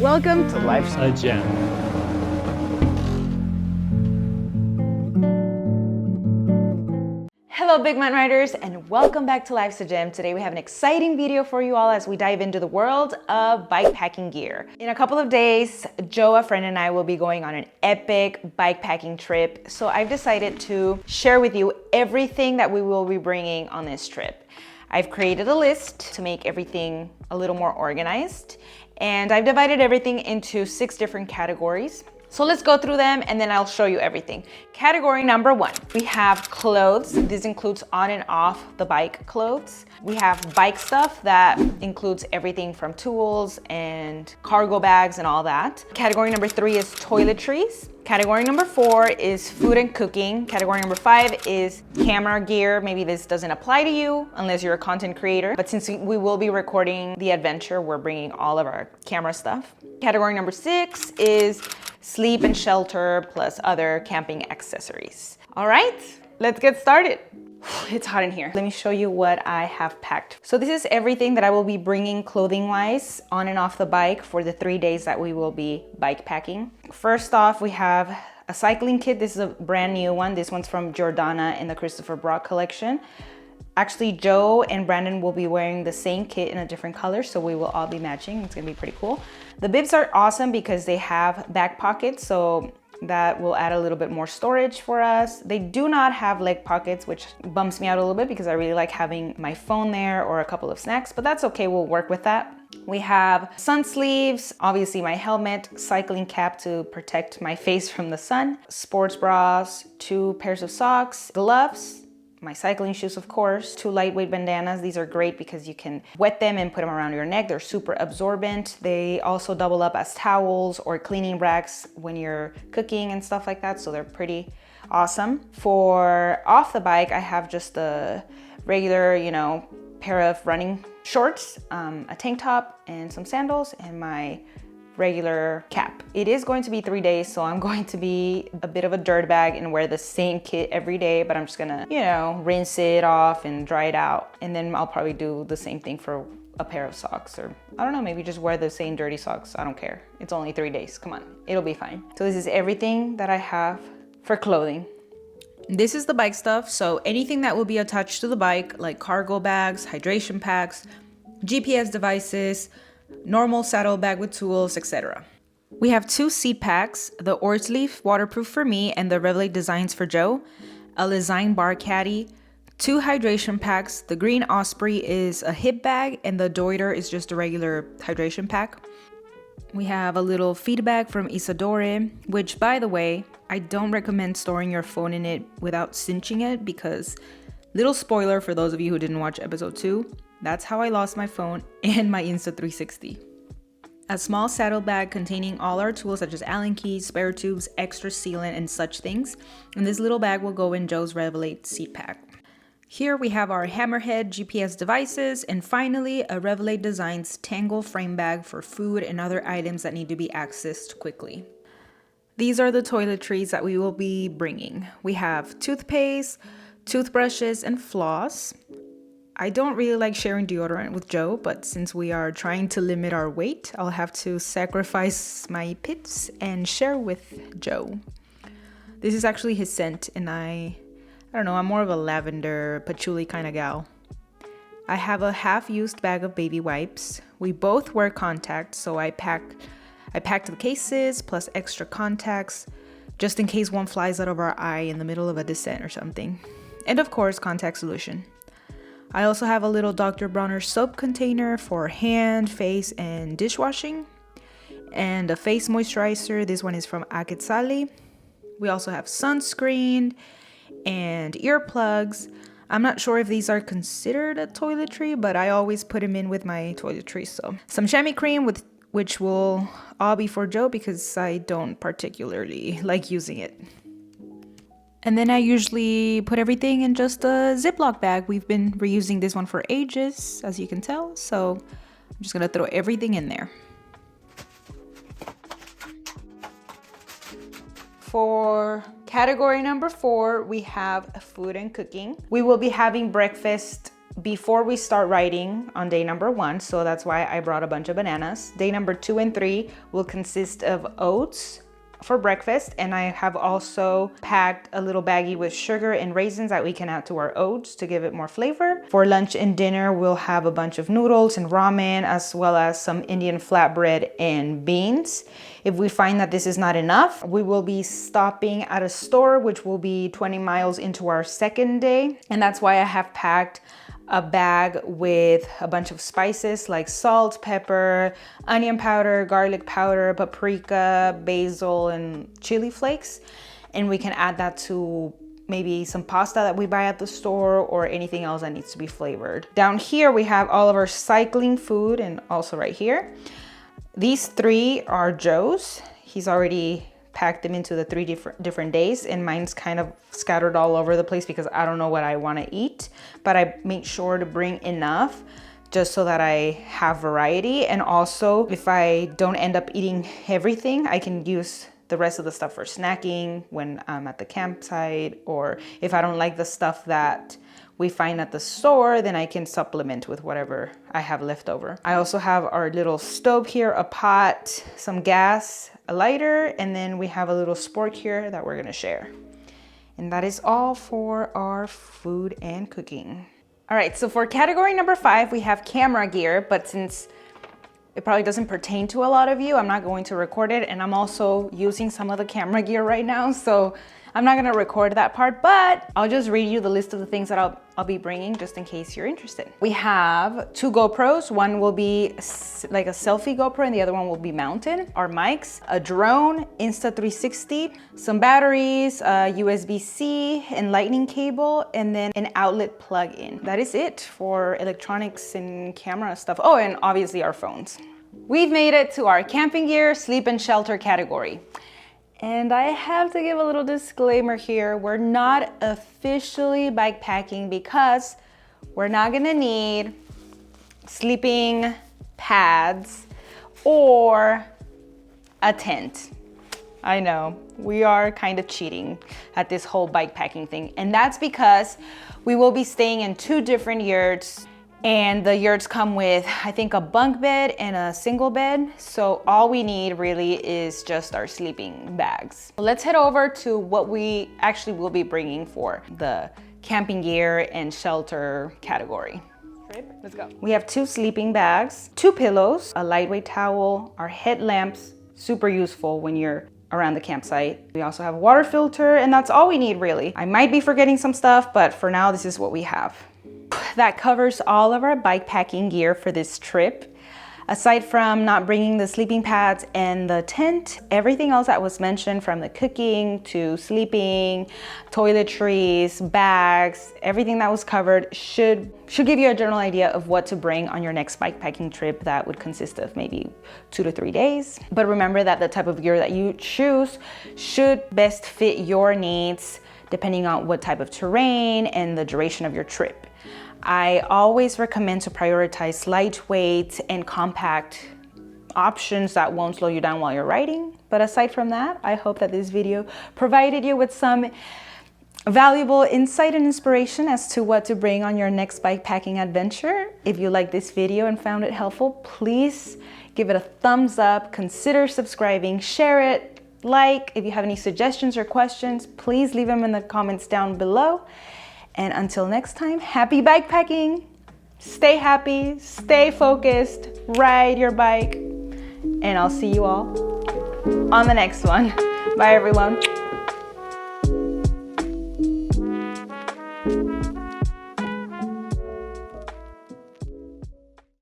Welcome to Life's a Gem. Hello Big Mountain Riders, and welcome back to Life's a Gem. Today we have an exciting video for you all as we dive into the world of bike packing gear. In a couple of days, Joe, a friend, and I will be going on an epic bike packing trip. So I've decided to share with you everything that we will be bringing on this trip. I've created a list to make everything a little more organized, and I've divided everything into 6 different categories. So let's go through them and then I'll show you everything. Category number 1, we have clothes. This includes on and off the bike clothes. We have bike stuff that includes everything from tools and cargo bags and all that. Category number 3 is toiletries. Category number 4 is food and cooking. Category number 5 is camera gear. Maybe this doesn't apply to you unless you're a content creator, but since we will be recording the adventure, we're bringing all of our camera stuff. Category number 6 is sleep and shelter plus other camping accessories. All right, let's get started. It's hot in here. Let me show you what I have packed. So this is everything that I will be bringing clothing wise on and off the bike for the 3 days that we will be bike packing. First off, we have a cycling kit. This is a brand new one. This one's from Jordana in the Christopher Brock collection. Actually, Joe and Brandon will be wearing the same kit in a different color, so we will all be matching. It's gonna be pretty cool. The bibs are awesome because they have back pockets, so that will add a little bit more storage for us. They do not have leg pockets, which bumps me out a little bit because I really like having my phone there or a couple of snacks, but that's okay, we'll work with that. We have sun sleeves, obviously my helmet, cycling cap to protect my face from the sun, sports bras, 2 pairs of socks, gloves, my cycling shoes, of course, 2 lightweight bandanas. These are great because you can wet them and put them around your neck. They're super absorbent. They also double up as towels or cleaning racks when you're cooking and stuff like that. So they're pretty awesome. For off the bike, I have just a regular, pair of running shorts, a tank top and some sandals, and my regular cap. It is going to be 3 days, so I'm going to be a bit of a dirtbag and wear the same kit every day, but I'm just gonna, rinse it off and dry it out. And then I'll probably do the same thing for a pair of socks, or I don't know, maybe just wear the same dirty socks. I don't care. It's only 3 days. Come on, it'll be fine. So this is everything that I have for clothing. This is the bike stuff, so anything that will be attached to the bike, like cargo bags, hydration packs, GPS devices, normal saddle bag with tools, etc. We have 2 seat packs, the Ortleaf waterproof for me and the Revelate Designs for Joe, a Lesign bar caddy, 2 hydration packs. The green Osprey is a hip bag and the Deuter is just a regular hydration pack. We have a little feed bag from Isadore, which, by the way, I don't recommend storing your phone in it without cinching it because, little spoiler for those of you who didn't watch episode 2, that's how I lost my phone and my Insta360. A small saddle bag containing all our tools such as Allen keys, spare tubes, extra sealant, and such things. And this little bag will go in Joe's Revelate seat pack. Here we have our Hammerhead GPS devices, and finally a Revelate Designs Tangle frame bag for food and other items that need to be accessed quickly. These are the toiletries that we will be bringing. We have toothpaste, toothbrushes, and floss. I don't really like sharing deodorant with Joe, but since we are trying to limit our weight, I'll have to sacrifice my pits and share with Joe. This is actually his scent, and I don't know, I'm more of a lavender patchouli kind of gal. I have a half-used bag of baby wipes. We both wear contacts, so I packed the cases plus extra contacts just in case one flies out of our eye in the middle of a descent or something. And of course, contact solution. I also have a little Dr. Bronner soap container for hand, face, and dishwashing, and a face moisturizer. This one is from Akitsali. We also have sunscreen and earplugs. I'm not sure if these are considered a toiletry, but I always put them in with my toiletries. So some chamois cream, which will all be for Joe because I don't particularly like using it. And then I usually put everything in just a Ziploc bag. We've been reusing this one for ages, as you can tell. So I'm just gonna throw everything in there. For category number 4, we have food and cooking. We will be having breakfast before we start riding on day number 1, so that's why I brought a bunch of bananas. Day number 2 and 3 will consist of oats for breakfast, and I have also packed a little baggie with sugar and raisins that we can add to our oats to give it more flavor. For lunch and dinner, we'll have a bunch of noodles and ramen, as well as some Indian flatbread and beans. If we find that this is not enough, we will be stopping at a store, which will be 20 miles into our second day. And that's why I have packed a bag with a bunch of spices like salt, pepper, onion powder, garlic powder, paprika, basil, and chili flakes. And we can add that to maybe some pasta that we buy at the store or anything else that needs to be flavored. Down here, we have all of our cycling food, and also right here. These 3 are Joe's. He's already packed them into the 3 different days, and mine's kind of scattered all over the place because I don't know what I want to eat, but I make sure to bring enough just so that I have variety. And also, if I don't end up eating everything, I can use the rest of the stuff for snacking when I'm at the campsite, or if I don't like the stuff that we find at the store, then I can supplement with whatever I have left over. I also have our little stove here, a pot, some gas, a lighter, and then we have a little spork here that we're gonna share. And that is all for our food and cooking. All right, so for category number 5, we have camera gear, but since it probably doesn't pertain to a lot of you, I'm not going to record it, and I'm also using some of the camera gear right now, so I'm not gonna record that part, but I'll just read you the list of the things that I'll be bringing just in case you're interested. We have 2 GoPros. One will be like a selfie GoPro and the other one will be mounted. Our mics, a drone, Insta360, some batteries, USB-C and lightning cable, and then an outlet plug-in. That is it for electronics and camera stuff. Oh, and obviously our phones. We've made it to our camping gear, sleep and shelter category. And I have to give a little disclaimer here. We're not officially bike packing because we're not gonna need sleeping pads or a tent. I know, we are kind of cheating at this whole bike packing thing. And that's because we will be staying in 2 different yurts. And the yurts come with, I think, a bunk bed and a single bed. So all we need really is just our sleeping bags. Let's head over to what we actually will be bringing for the camping gear and shelter category. Right, let's go. We have 2 sleeping bags, 2 pillows, a lightweight towel, our headlamps, super useful when you're around the campsite. We also have a water filter, and that's all we need really. I might be forgetting some stuff, but for now, this is what we have. That covers all of our bike packing gear for this trip. Aside from not bringing the sleeping pads and the tent, everything else that was mentioned, from the cooking to sleeping, toiletries, bags, everything that was covered should give you a general idea of what to bring on your next bike packing trip that would consist of maybe 2 to 3 days. But remember that the type of gear that you choose should best fit your needs depending on what type of terrain and the duration of your trip. I always recommend to prioritize lightweight and compact options that won't slow you down while you're riding. But aside from that, I hope that this video provided you with some valuable insight and inspiration as to what to bring on your next bike packing adventure. If you like this video and found it helpful, please give it a thumbs up, consider subscribing, share it, like. If you have any suggestions or questions, please leave them in the comments down below. And until next time, happy bike packing. Stay happy, stay focused, ride your bike, and I'll see you all on the next one. Bye everyone.